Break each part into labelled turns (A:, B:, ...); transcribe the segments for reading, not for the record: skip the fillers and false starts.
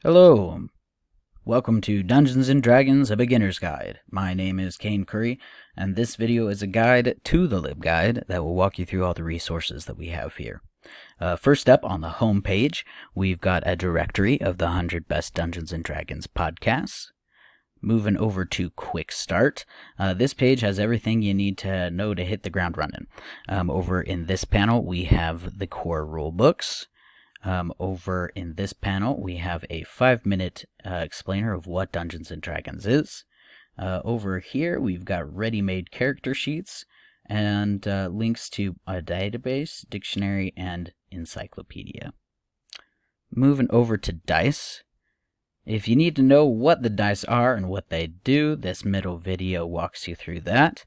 A: Hello, welcome to Dungeons & Dragons, a Beginner's Guide. My name is Kane Curry, and this video is a guide to the Libguide that will walk you through all the resources that we have here. First up on the home page, we've got a directory of the 100 Best Dungeons & Dragons podcasts. Moving over to Quick Start, this page has everything you need to know to hit the ground running. Over in this panel, we have the core rulebooks. Over in this panel, we have a 5-minute explainer of what Dungeons & Dragons is. Over here, we've got ready-made character sheets and links to a database, dictionary, and encyclopedia. Moving over to dice. If you need to know what the dice are and what they do, this middle video walks you through that.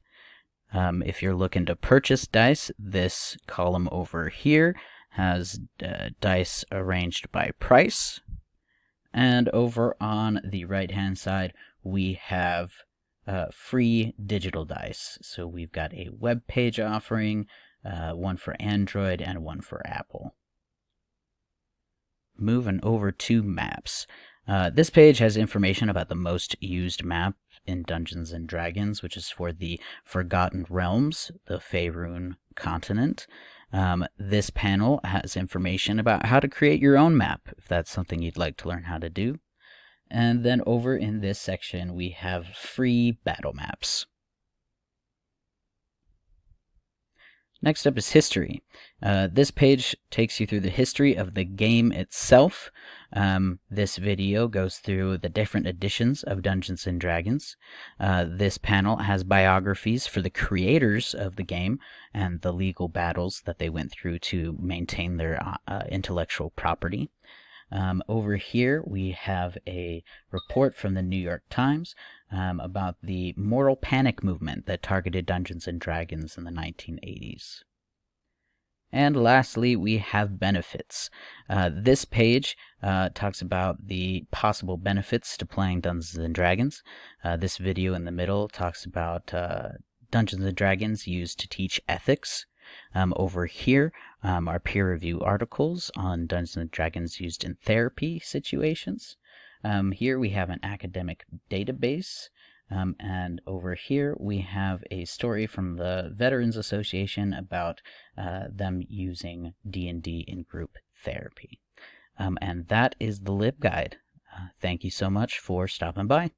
A: If you're looking to purchase dice, this column over here has dice arranged by price. And over on the right hand side, we have free digital dice. So we've got a web page offering, one for Android and one for Apple. Moving over to maps. This page has information about the most used map in Dungeons & Dragons, which is for the Forgotten Realms, the Faerun continent. This panel has information about how to create your own map, if that's something you'd like to learn how to do. And then over in this section, we have free battle maps. Next up is history. This page takes you through the history of the game itself. This video goes through the different editions of Dungeons & Dragons. This panel has biographies for the creators of the game and the legal battles that they went through to maintain their intellectual property. Over here, we have a report from the New York Times about the moral panic movement that targeted Dungeons & Dragons in the 1980s. And lastly, we have benefits. This page talks about the possible benefits to playing Dungeons & Dragons. This video in the middle talks about Dungeons & Dragons used to teach ethics. Over here are peer review articles on Dungeons & Dragons used in therapy situations. Here we have an academic database, and over here we have a story from the Veterans Association about them using D&D in group therapy. And that is the Libguide. Thank you so much for stopping by.